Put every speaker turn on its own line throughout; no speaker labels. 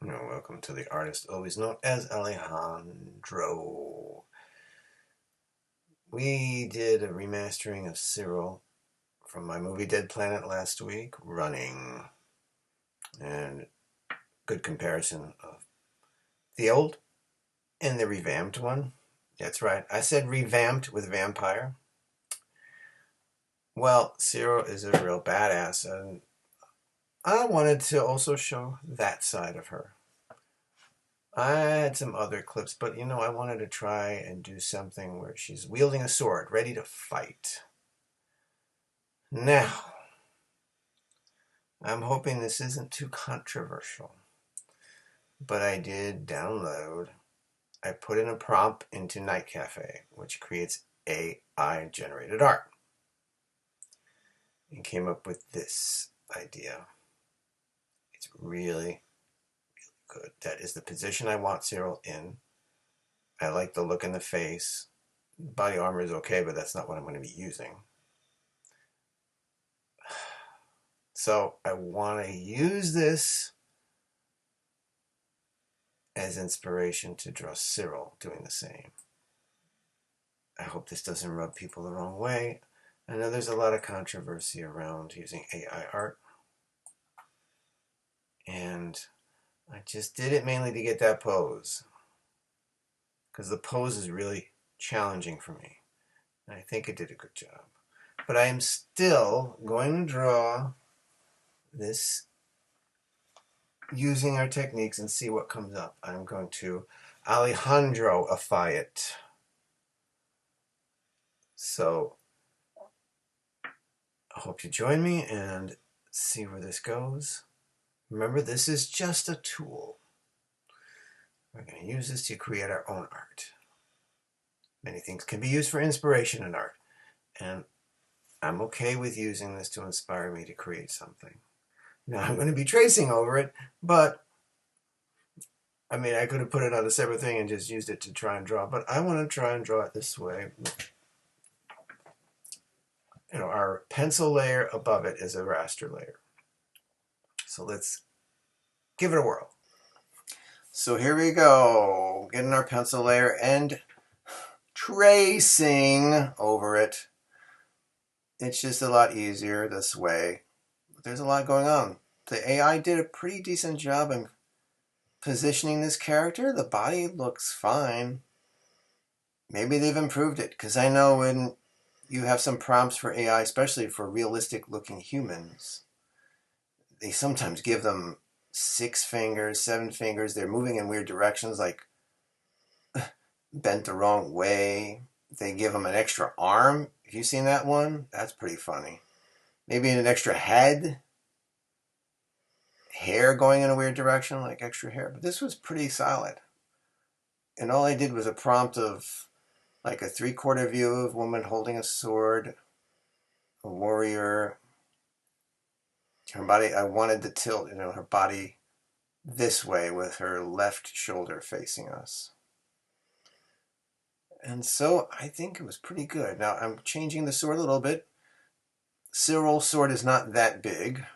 Welcome to the artist always known as Alejandro. We did a remastering of Syril from my movie Dead Planet last week, running, and good comparison of the old and the revamped one. That's right, I said revamped with vampire. Well, Syril is a real badass, and I wanted to also show that side of her. I had some other clips, but I wanted to try and do something where she's wielding a sword, ready to fight. Now, I'm hoping this isn't too controversial, but I did download, I put in a prompt into Night Cafe, which creates AI generated art, and came up with this idea. It's really good. That is the position I want Syril in. I like the look in the face. Body armor is okay, but that's not what I'm going to be using. So I want to use this as inspiration to draw Syril doing the same. I hope this doesn't rub people the wrong way. I know there's a lot of controversy around using AI art, and I just did it mainly to get that pose, because the pose is really challenging for me, and I think it did a good job. But I am still going to draw this using our techniques and see what comes up. I'm going to Alejandro-ify it. So I hope you join me and see where this goes. Remember, this is just a tool. We're going to use this to create our own art. Many things can be used for inspiration in art, and I'm okay with using this to inspire me to create something. Now, I'm going to be tracing over it, but I mean, I could have put it on a separate thing and just used it to try and draw, but I want to try and draw it this way. Our pencil layer above it is a raster layer. So let's give it a whirl. So here we go, getting our pencil layer and tracing over it. It's just a lot easier this way. There's a lot going on. The AI did a pretty decent job in positioning this character. The body looks fine. Maybe they've improved it, because I know when you have some prompts for AI, especially for realistic looking humans, they sometimes give them 6 fingers, 7 fingers. They're moving in weird directions, like bent the wrong way. They give them an extra arm. Have you seen that one? That's pretty funny. Maybe an extra head. Hair going in a weird direction, like extra hair. But this was pretty solid. And all I did was a prompt of like a 3/4 view of a woman holding a sword, a warrior. Her body, I wanted to tilt, her body this way with her left shoulder facing us. And so I think it was pretty good. Now I'm changing the sword a little bit. Syril's sword is not that big.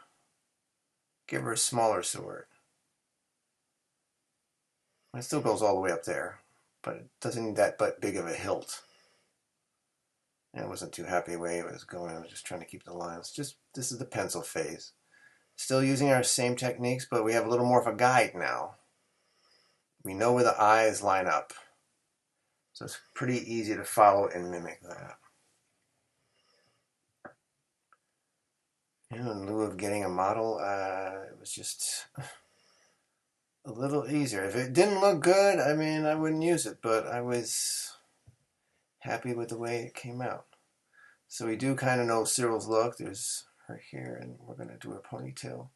Give her a smaller sword. It still goes all the way up there, but it doesn't need that big of a hilt. And I wasn't too happy the way it was going. I was just trying to keep the lines. This is the pencil phase. Still using our same techniques, but we have a little more of a guide now. We know where the eyes line up. So it's pretty easy to follow and mimic that. In lieu of getting a model, it was just a little easier. If it didn't look good, I mean, I wouldn't use it, but I was happy with the way it came out. So we do kind of know Syril's look. There's her hair, and we're going to do a ponytail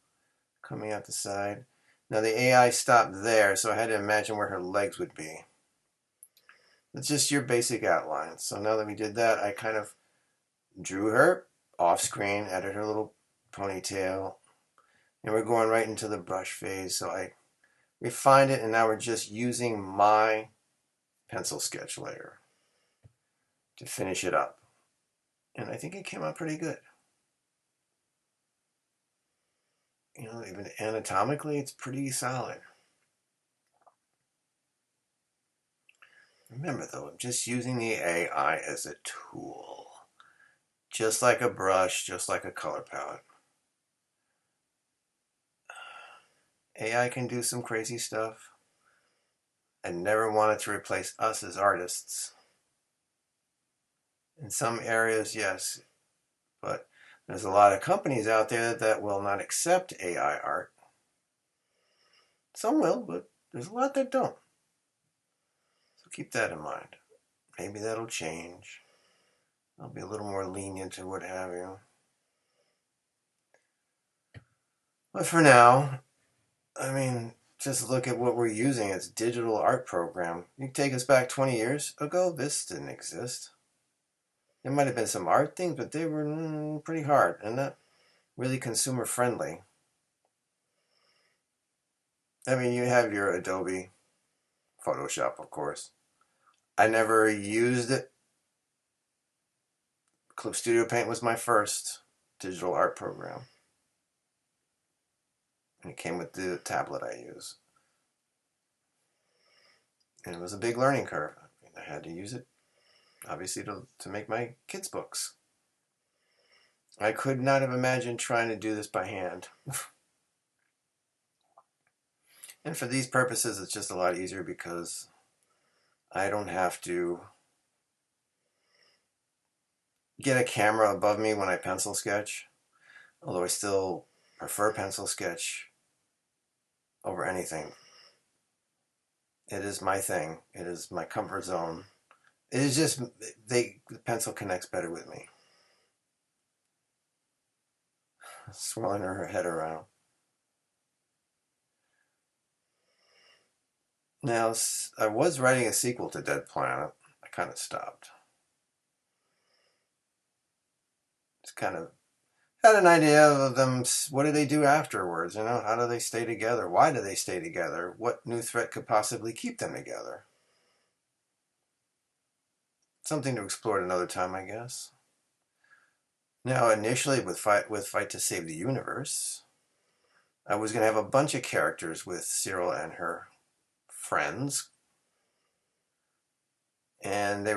coming out the side. Now the AI stopped there, so I had to imagine where her legs would be. It's just your basic outline. So now that we did that, I kind of drew her off screen, added her little ponytail, and we're going right into the brush phase. So I refined it, and now we're just using my pencil sketch layer to finish it up. And I think it came out pretty good. Even anatomically, it's pretty solid. Remember though, I'm just using the AI as a tool. Just like a brush, just like a color palette. AI can do some crazy stuff. I never wanted to replace us as artists. In some areas, yes, but there's a lot of companies out there that will not accept AI art. Some will, but there's a lot that don't. So keep that in mind. Maybe that'll change. I'll be a little more lenient and what have you. But for now, I mean, just look at what we're using as a digital art program. You take us back 20 years ago, this didn't exist. There might have been some art things, but they were pretty hard and not really consumer friendly. I mean, you have your Adobe Photoshop, of course. I never used it. Clip Studio Paint was my first digital art program. And it came with the tablet I use. And it was a big learning curve. I mean, I had to use it, obviously, to make my kids' books. I could not have imagined trying to do this by hand. And for these purposes, it's just a lot easier because I don't have to get a camera above me when I pencil sketch, although I still prefer pencil sketch over anything. It is my thing. It is my comfort zone. It is just, the pencil connects better with me. Swirling her head around. Now, I was writing a sequel to Dead Planet. I kind of stopped. Just kind of had an idea of them. What do they do afterwards? You know, how do they stay together? Why do they stay together? What new threat could possibly keep them together? Something to explore at another time, I guess. Now, initially with Fight to Save the Universe, I was going to have a bunch of characters with Syril and her friends, and I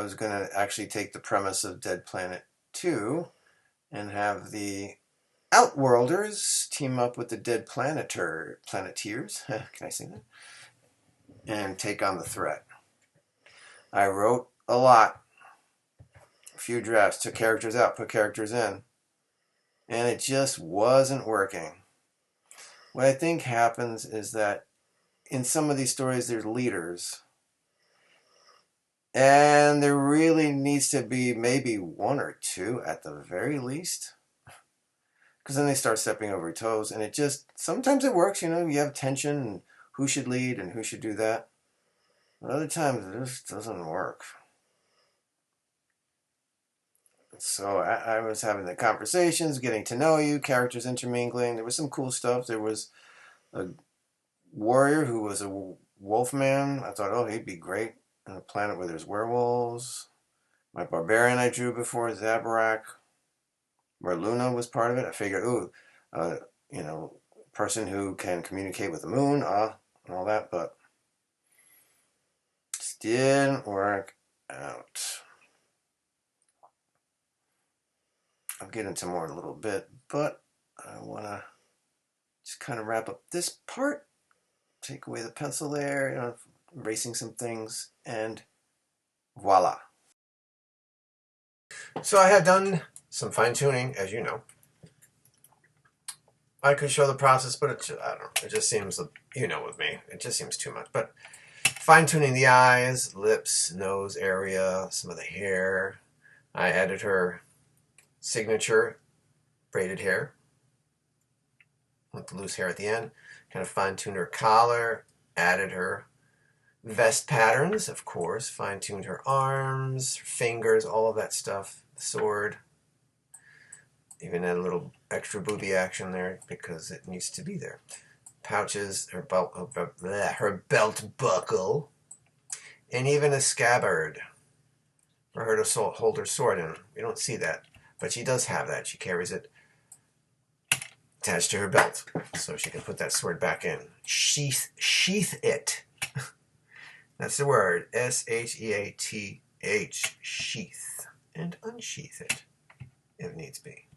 was gonna actually take the premise of Dead Planet 2 and have the Outworlders team up with the Dead Planeteers, can I say that? And take on the threat. I wrote a lot, a few drafts, took characters out, put characters in, and it just wasn't working. What I think happens is that in some of these stories there's leaders, and there really needs to be maybe one or two at the very least, because then they start stepping over toes, and it just, sometimes it works, you know, you have tension and who should lead and who should do that, but other times it just doesn't work. So I was having the conversations, getting to know you, characters intermingling. There was some cool stuff. There was a warrior who was a wolf man. I thought, oh, he'd be great on a planet where there's werewolves. My barbarian I drew before, Zabarak, where Luna was part of it. I figured, ooh, you know, person who can communicate with the moon, and all that, but it didn't work out. I'll get into more in a little bit, but I want to just kind of wrap up this part, take away the pencil there, you know, erasing some things, and voila. So I have done some fine-tuning, as you know. I could show the process, but I don't know, it just seems, you know, with me, it just seems too much. But fine-tuning the eyes, lips, nose area, some of the hair. I added her signature braided hair with the loose hair at the end. Kind of fine-tuned her collar, added her vest patterns, of course, fine-tuned her arms, her fingers, all of that stuff, the sword. Even add a little extra booby action there because it needs to be there. Pouches, her belt buckle, and even a scabbard for her to hold her sword in. We don't see that, but she does have that. She carries it attached to her belt, so she can put that sword back in. Sheath it. That's the word. S-H-E-A-T-H. Sheath. And unsheath it, if needs be.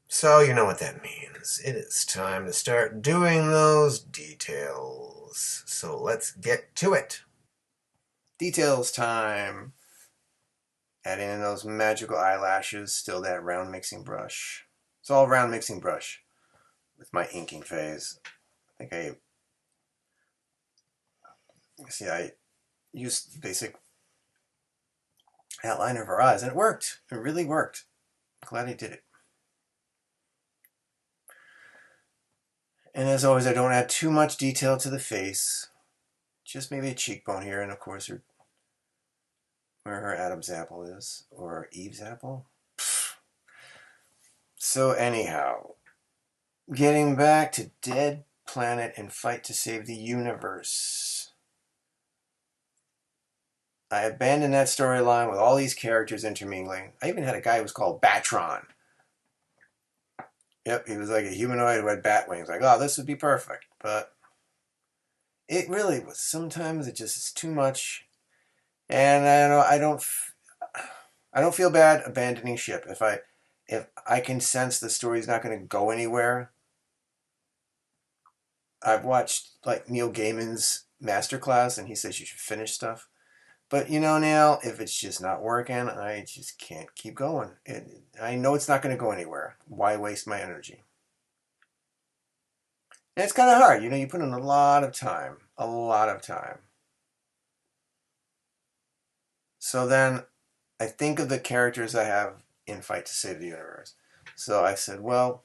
So you know what that means. It is time to start doing those details. So let's get to it. Details time. Adding in those magical eyelashes, still that round mixing brush. It's all round mixing brush with my inking phase. I used basic outline of her eyes, and it worked. It really worked. Glad I did it. And as always, I don't add too much detail to the face. Just maybe a cheekbone here, and of course where her Adam's apple is, or Eve's apple. So anyhow, getting back to Dead Planet and Fight to Save the Universe. I abandoned that storyline with all these characters intermingling. I even had a guy who was called Batron. Yep, he was like a humanoid who had bat wings. Like, oh, this would be perfect. But it really was. Sometimes it just is too much. And I don't feel bad abandoning ship. If I can sense the story's not going to go anywhere. I've watched like Neil Gaiman's masterclass, and he says you should finish stuff. But Neil, if it's just not working, I just can't keep going. I know it's not going to go anywhere. Why waste my energy? And it's kind of hard. You put in a lot of time. A lot of time. So then I think of the characters I have in Fight to Save the Universe. So I said, well,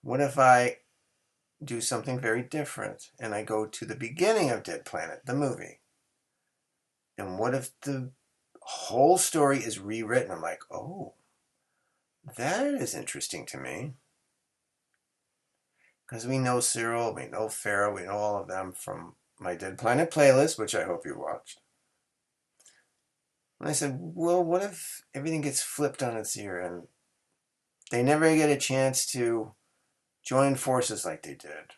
what if I do something very different and I go to the beginning of Dead Planet, the movie? And what if the whole story is rewritten? I'm like, oh, that is interesting to me. Because we know Syril, we know Pharaoh, we know all of them from my Dead Planet playlist, which I hope you watched. And I said, well, what if everything gets flipped on its ear and they never get a chance to join forces like they did?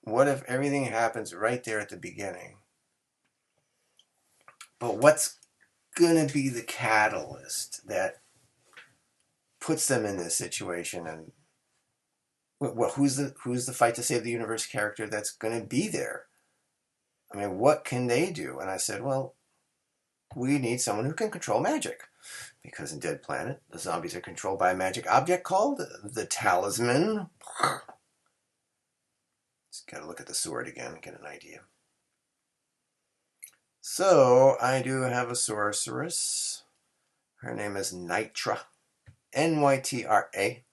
What if everything happens right there at the beginning? But what's going to be the catalyst that puts them in this situation? And who's the Fight to Save the Universe character that's going to be there? I mean, what can they do? And I said, well, we need someone who can control magic. Because in Dead Planet, the zombies are controlled by a magic object called the Talisman. Just got to look at the sword again and get an idea. So, I do have a sorceress. Her name is Nytra. Nytra.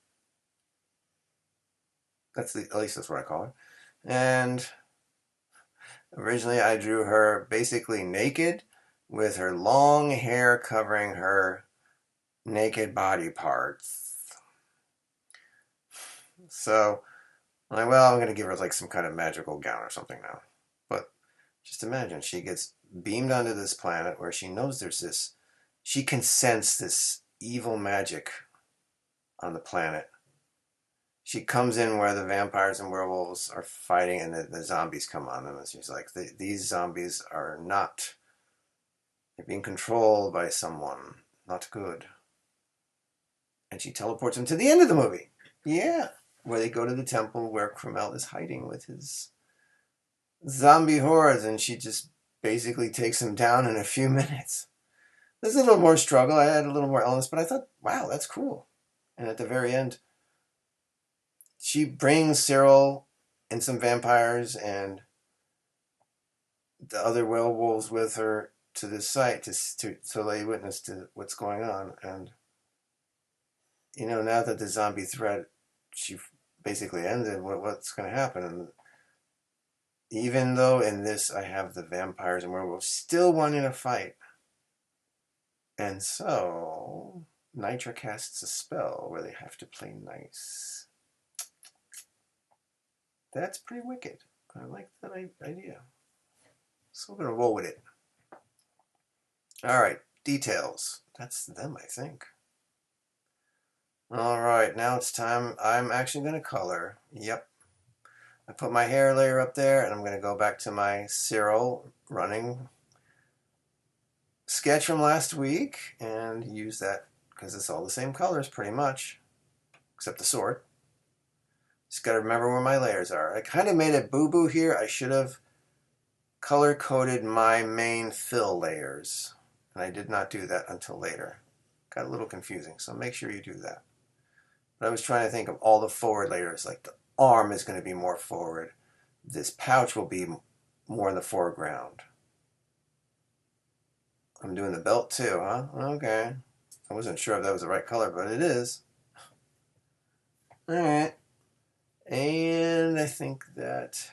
At least that's what I call her. And originally I drew her basically naked with her long hair covering her naked body parts. So I'm like, well, I'm going to give her like some kind of magical gown or something now. But just imagine she gets beamed onto this planet where she knows she can sense this evil magic on the planet. She comes in where the vampires and werewolves are fighting and the zombies come on them. And she's like, these zombies are not, they're being controlled by someone, not good. And she teleports them to the end of the movie. Yeah. Where they go to the temple where Krumel is hiding with his zombie hordes, and she just basically takes them down in a few minutes. There's a little more struggle. I had a little more elements, but I thought, wow, that's cool. And at the very end, she brings Syril and some vampires and the other werewolves with her to this site to lay witness to what's going on. And, now that the zombie threat, she basically ended, what's going to happen? And even though in this I have the vampires and werewolves still wanting to fight. And so Nytra casts a spell where they have to play nice. That's pretty wicked. I like that idea. So we're going to roll with it. All right, details. That's them, I think. All right, now it's time. I'm actually going to color. Yep. I put my hair layer up there, and I'm going to go back to my Syril running sketch from last week and use that because it's all the same colors pretty much, except the sword. Just got to remember where my layers are. I kind of made a boo-boo here. I should have color-coded my main fill layers, and I did not do that until later. Got a little confusing, so make sure you do that. But I was trying to think of all the forward layers, like the arm is going to be more forward. This pouch will be more in the foreground. I'm doing the belt too, huh? Okay. I wasn't sure if that was the right color, but it is. Alright. And I think that,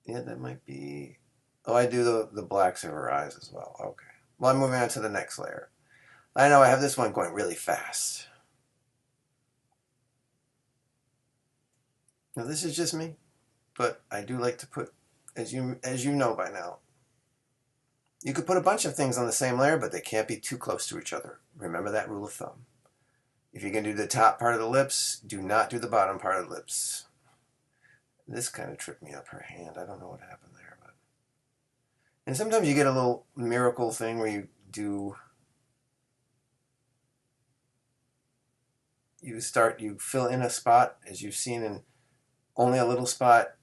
yeah, that might be, oh, I do the blacks of her eyes as well. Okay. Well, I'm moving on to the next layer. I know I have this one going really fast. Now this is just me, but I do like to put, as you know by now, you could put a bunch of things on the same layer, but they can't be too close to each other. Remember that rule of thumb. If you can do the top part of the lips, do not do the bottom part of the lips. This kind of tripped me up, her hand. I don't know what happened there. But... And sometimes you get a little miracle thing where you fill in a spot, as you've seen, and only a little spot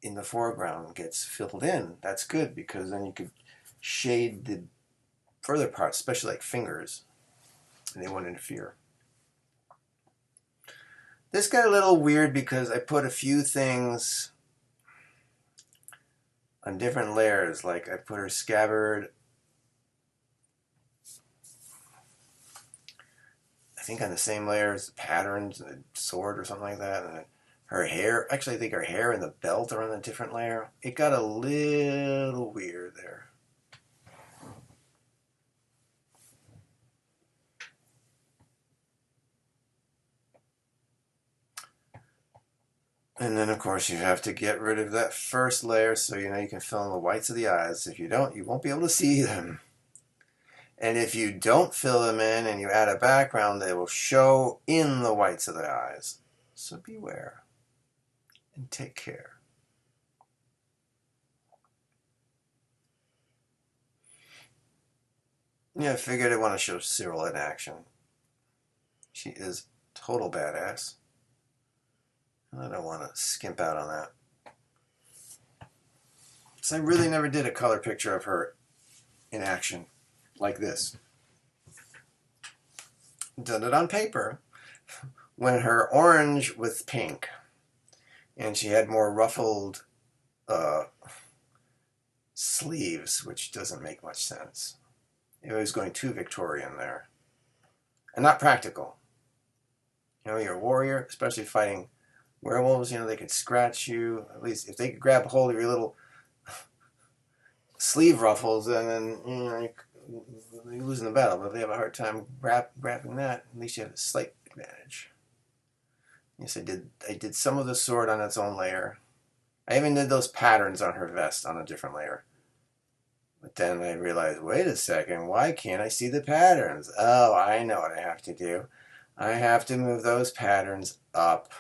in the foreground gets filled in. That's good, because then you could shade the further parts, especially like fingers, and they won't interfere. This got a little weird because I put a few things on different layers. Like I put her scabbard, I think on the same layer as the patterns, the sword or something like that. And her hair, actually I think her hair and the belt are on a different layer. It got a little weird there. And then, of course, you have to get rid of that first layer so you know you can fill in the whites of the eyes. If you don't, you won't be able to see them. And if you don't fill them in and you add a background, they will show in the whites of the eyes. So beware and take care. Yeah, I figured I want to show Syril in action. She is total badass. I don't want to skimp out on that. So I really never did a color picture of her in action like this. Done it on paper when her orange with pink, and she had more ruffled sleeves, which doesn't make much sense. It was going too Victorian there, and not practical. You know, you're a warrior, especially fighting werewolves. You know, they could scratch you. At least if they could grab a hold of your little sleeve ruffles, and then you know you're losing the battle. But if they have a hard time grabbing that, at least you have a slight advantage. Yes, I did some of the sword on its own layer. I even did those patterns on her vest on a different layer. But then I realized, wait a second, why can't I see the patterns? Oh, I know what I have to do. I have to move those patterns up.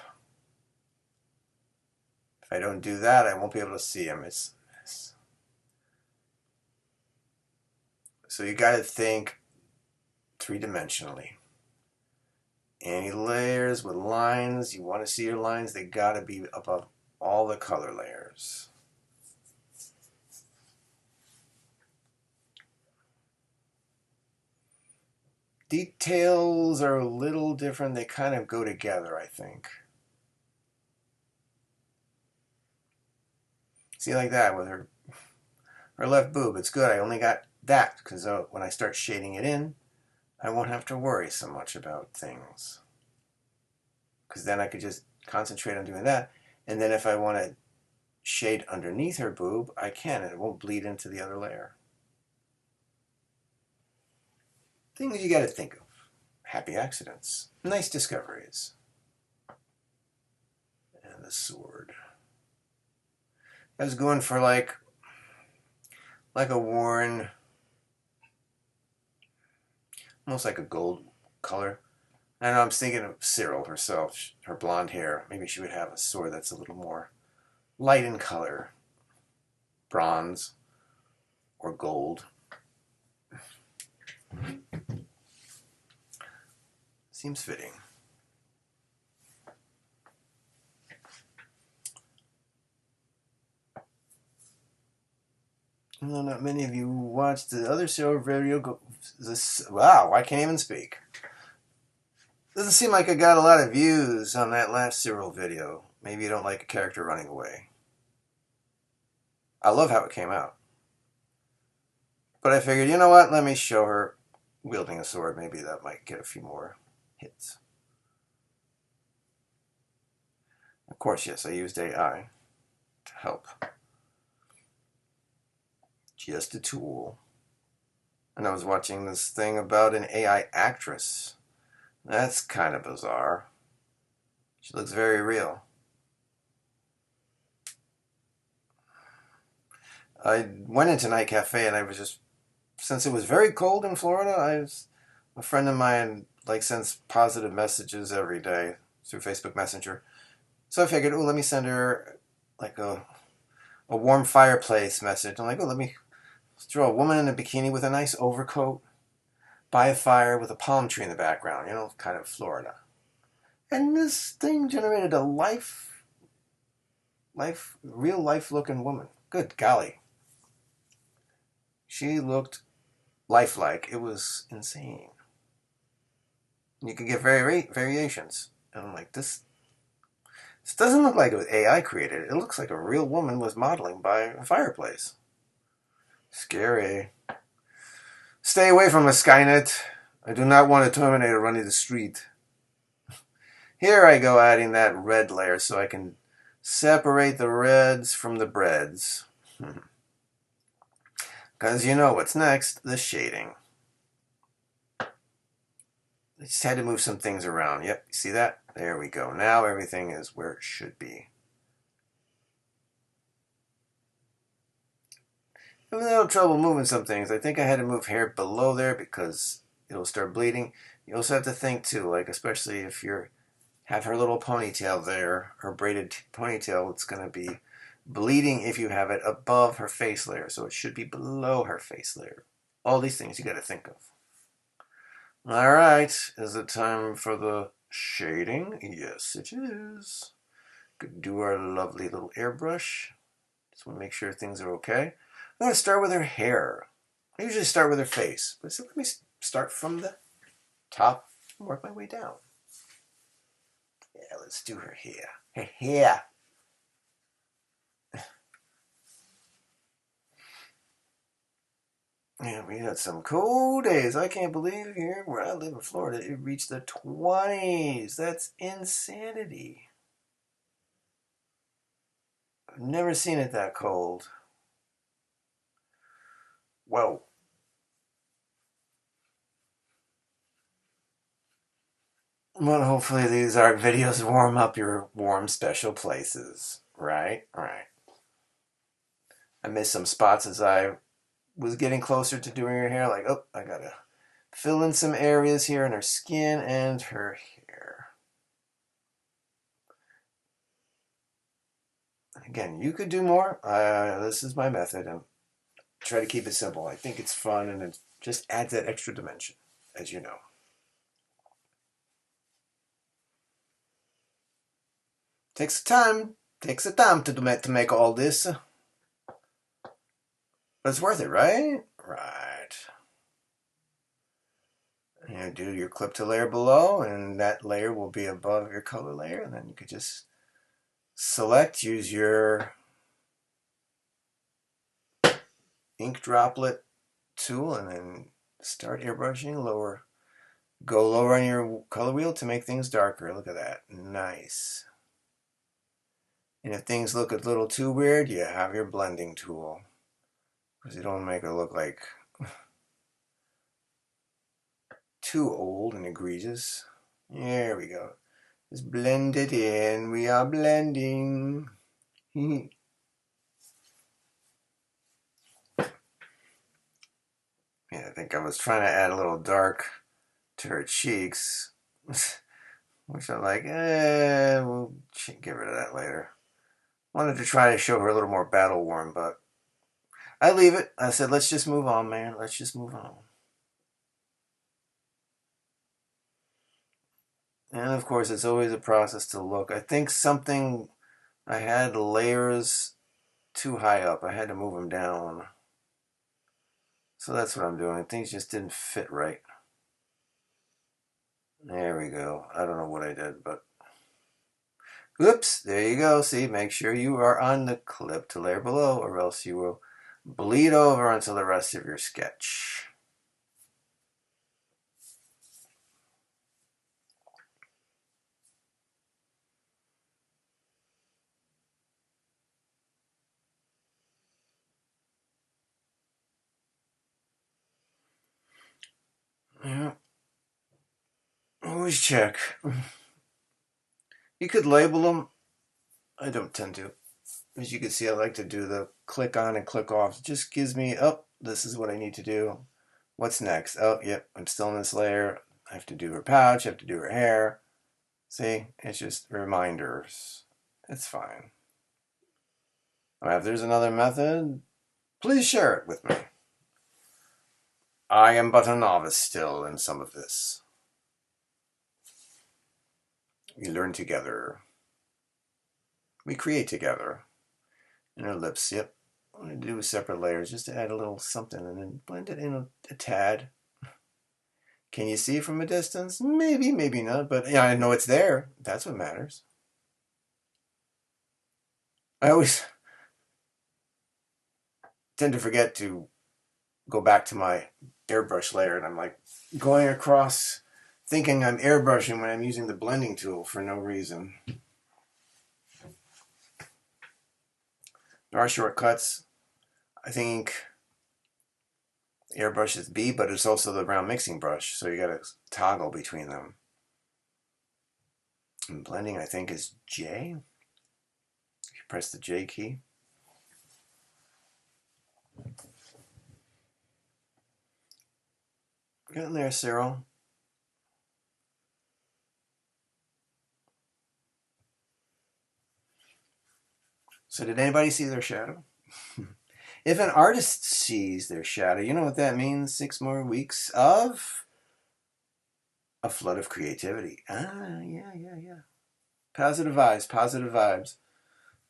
If I don't do that, I won't be able to see them. So you got to think three-dimensionally. Any layers with lines, you want to see your lines, they got to be above all the color layers. Details are a little different. They kind of go together, I think. See, like that with her left boob. It's good. I only got that because when I start shading it in, I won't have to worry so much about things. Because then I could just concentrate on doing that. And then if I want to shade underneath her boob, I can, and it won't bleed into the other layer. Things you got to think of. Happy accidents. Nice discoveries. And the sword. I was going for like a worn, almost like a gold color. I know I'm thinking of Syril herself, her blonde hair. Maybe she would have a sword that's a little more light in color, bronze or gold. Seems fitting. I know not many of you watched the other Syril video. Wow, I can't even speak. Doesn't seem like I got a lot of views on that last Syril video. Maybe you don't like a character running away. I love how it came out. But I figured, you know what? Let me show her wielding a sword. Maybe that might get a few more hits. Of course, yes, I used AI to help. Just a tool. And I was watching this thing about an AI actress. That's kind of bizarre. She looks very real. I went into Night Cafe and I was just, since it was very cold in Florida, a friend of mine sends positive messages every day through Facebook Messenger. So I figured, oh, let me send her like a warm fireplace message. I'm like, oh, let me draw a woman in a bikini with a nice overcoat by a fire with a palm tree in the background, kind of Florida. And this thing generated a real life looking woman. Good golly. She looked lifelike. It was insane. You could get variations. And I'm like, this doesn't look like it was AI created. It looks like a real woman was modeling by a fireplace. Scary. Stay away from us, Skynet. I do not want a Terminator running the street. Here I go adding that red layer so I can separate the reds from the breads. Because you know what's next, the shading. I just had to move some things around. Yep, see that? There we go. Now everything is where it should be. I have a little trouble moving some things. I think I had to move hair below there because it'll start bleeding. You also have to think too, especially if you have her little ponytail there, her braided ponytail, it's going to be bleeding if you have it above her face layer. So it should be below her face layer. All these things you got to think of. All right, is it time for the shading? Yes, it is. Could do our lovely little airbrush. Just want to make sure things are okay. I'm going to start with her hair. I usually start with her face, but so let me start from the top and work my way down. Yeah, let's do her hair. Her hair. Yeah, we had some cold days. I can't believe here where I live in Florida, it reached the 20s. That's insanity. I've never seen it that cold. Whoa. Well, hopefully these art videos warm up your warm special places. Right? Right. I missed some spots as I was getting closer to doing her hair. Like, oh, I gotta fill in some areas here in her skin and her hair. Again, you could do more. This is my method, and try to keep it simple. I think it's fun, and it just adds that extra dimension, as you know. Takes a time to make all this, but it's worth it, right? Right. You do your clip to layer below, and that layer will be above your color layer, and then you could just use your ink droplet tool, and then start airbrushing lower. Go lower on your color wheel to make things darker. Look at that. Nice. And if things look a little too weird, you have your blending tool. Because you don't make it look like too old and egregious. There we go. Just blend it in. We are blending. Yeah, I think I was trying to add a little dark to her cheeks. which I'm like, we'll get rid of that later. Wanted to try to show her a little more battle worn, but I leave it. I said, let's just move on, man. Let's just move on. And of course, it's always a process to look. I think I had layers too high up. I had to move them down. So that's what I'm doing. Things just didn't fit right. There we go. I don't know what I did, but oops, there you go. See, make sure you are on the clip to layer below, or else you will bleed over until the rest of your sketch. Yeah, always check. You could label them. I don't tend to. As you can see, I like to do the click on and click off. It just gives me, oh, this is what I need to do. What's next? Oh, yep, I'm still in this layer. I have to do her pouch. I have to do her hair. See, it's just reminders. It's fine. If there's another method, please share it with me. I am but a novice still in some of this. We learn together. We create together. And her lips, yep. I'm going to do separate layers just to add a little something and then blend it in a tad. Can you see from a distance? Maybe, maybe not, but yeah, I know it's there. That's what matters. I always tend to forget to go back to my airbrush layer, and I'm like going across thinking I'm airbrushing when I'm using the blending tool for no reason. There are shortcuts. I think airbrush is B, but it's also the round mixing brush, so you gotta toggle between them. And blending, I think, is J. You press the J key. Get in there, Syril. So did anybody see their shadow? If an artist sees their shadow, you know what that means? 6 more weeks of a flood of creativity. Yeah. Positive vibes, positive vibes.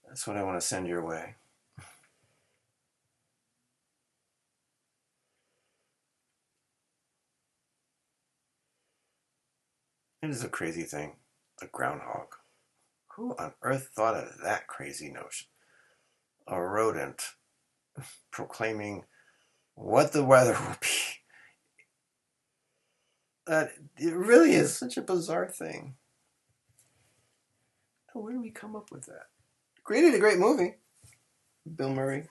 That's what I want to send your way. It is a crazy thing. A groundhog. Who on earth thought of that crazy notion? A rodent proclaiming what the weather will be. It really is such a bizarre thing. Where did we come up with that? Created a great movie. Bill Murray.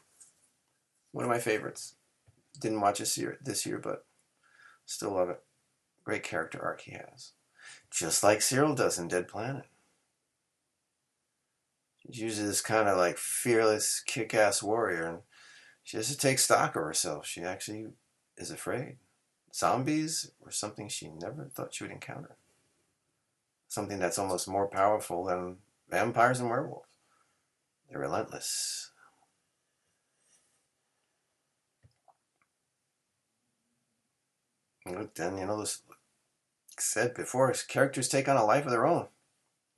One of my favorites. Didn't watch it this year, but still love it. Great character arc he has. Just like Syril does in Dead Planet. She's usually this kind of like fearless, kick-ass warrior, and she has to take stock of herself. She actually is afraid. Zombies were something she never thought she would encounter. Something that's almost more powerful than vampires and werewolves. They're relentless. But then, this said before, characters take on a life of their own.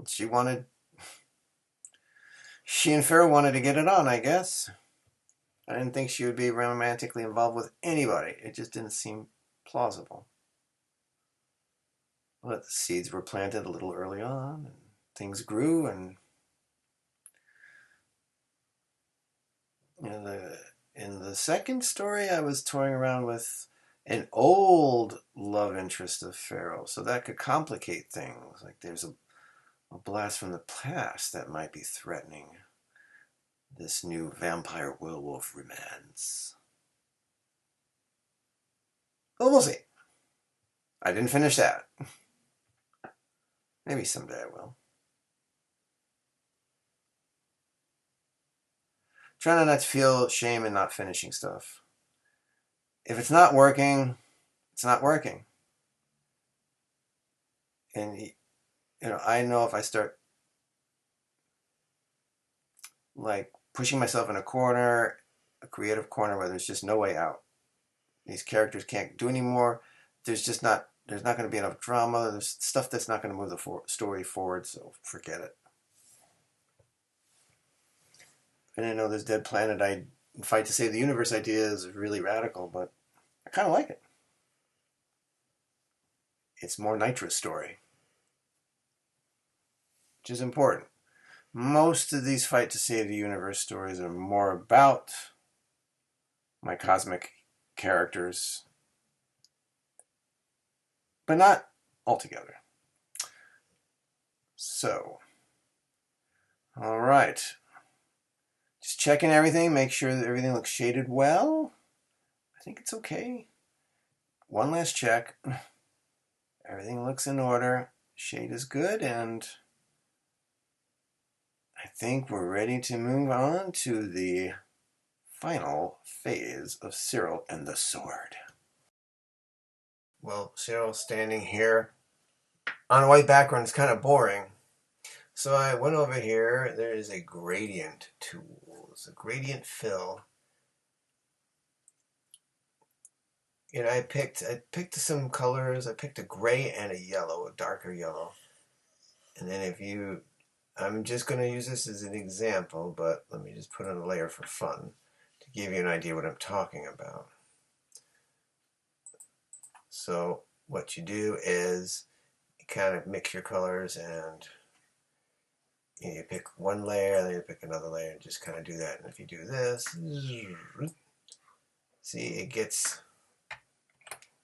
She and Farrah wanted to get it on, I guess. I didn't think she would be romantically involved with anybody. It just didn't seem plausible. But the seeds were planted a little early on, and things grew, and in the second story, I was toying around with an old love interest of Pharaoh, so that could complicate things. Like there's a blast from the past that might be threatening this new vampire werewolf romance. Well, we'll see. I didn't finish that. Maybe someday I will. Trying not to feel shame in not finishing stuff. If it's not working, it's not working. And I know if I start like pushing myself in a corner, a creative corner where there's just no way out. These characters can't do anymore. There's not going to be enough drama. There's stuff that's not going to move the story forward, so forget it. And I know this Dead Planet fight to save the universe idea is really radical, but I kind of like it. It's more nitrous story, which is important. Most of these fight to save the universe stories are more about my cosmic characters, but not altogether. So, all right. Just checking everything, make sure that everything looks shaded well. I think it's okay. One last check. Everything looks in order. Shade is good, and I think we're ready to move on to the final phase of Syril and the sword. Well, Syril standing here on a white background is kind of boring. So I went over here. There is a gradient tool. It's a gradient fill. And I picked some colors. I picked a gray and a yellow, a darker yellow. And then I'm just going to use this as an example, but let me just put on a layer for fun to give you an idea what I'm talking about. So what you do is you kind of mix your colors, and you pick one layer, then you pick another layer, and just kind of do that. And if you do this, see, it gets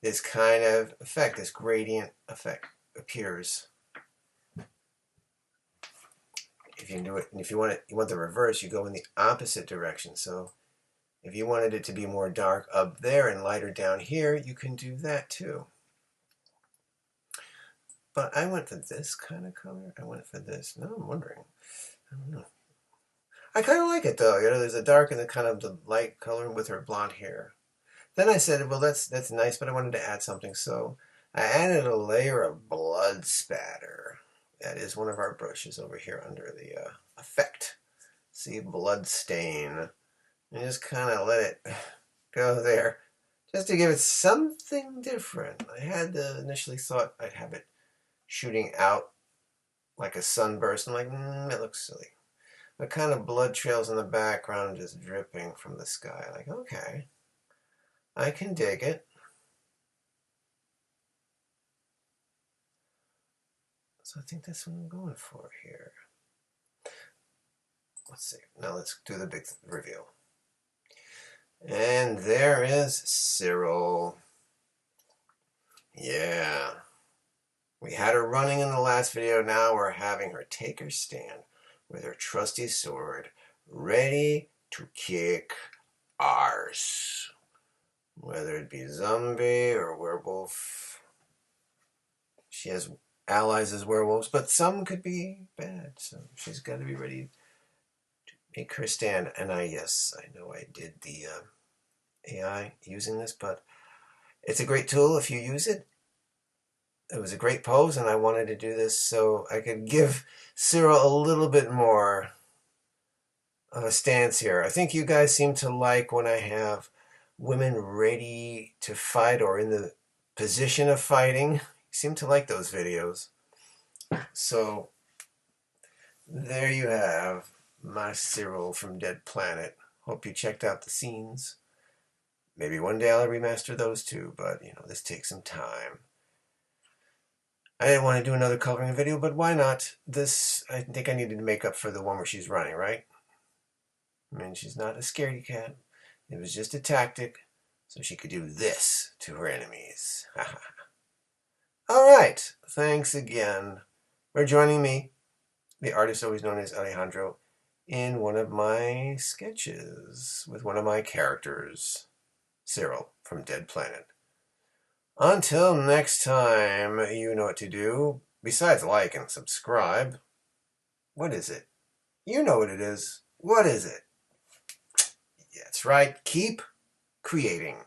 this kind of effect, this gradient effect appears. If you can do it, and if you want the reverse, you go in the opposite direction. So if you wanted it to be more dark up there and lighter down here, you can do that too. But I went for this kind of color. I went for this. Now I'm wondering. I don't know. I kind of like it though. There's a dark and the kind of the light color with her blonde hair. Then I said, well, that's nice, but I wanted to add something. So I added a layer of blood spatter. That is one of our brushes over here under the effect. See, blood stain. And just kind of let it go there, just to give it something different. I had initially thought I'd have it shooting out like a sunburst. I'm like, it looks silly. The kind of blood trails in the background just dripping from the sky. Like, okay, I can dig it. So I think that's what I'm going for here. Let's see. Now let's do the big reveal. And there is Syril. Yeah. We had her running in the last video. Now we're having her take her stand with her trusty sword, ready to kick arse. Whether it be zombie or werewolf. She has allies as werewolves, but some could be bad. So she's got to be ready to make her stand. And yes, I know I did the AI using this, but it's a great tool if you use it. It was a great pose, and I wanted to do this so I could give Syril a little bit more of a stance here. I think you guys seem to like when I have women ready to fight or in the position of fighting. You seem to like those videos. So there you have my Syril from Dead Planet. Hope you checked out the scenes. Maybe one day I'll remaster those too, but this takes some time. I didn't want to do another coloring video, but why not? This, I think I needed to make up for the one where she's running, right? I mean, she's not a scaredy cat. It was just a tactic so she could do this to her enemies. All right. Thanks again for joining me, the artist always known as Alejandro, in one of my sketches with one of my characters, Syril from Dead Planet. Until next time, you know what to do. Besides like and subscribe. What is it? You know what it is. What is it? That's right. Keep creating.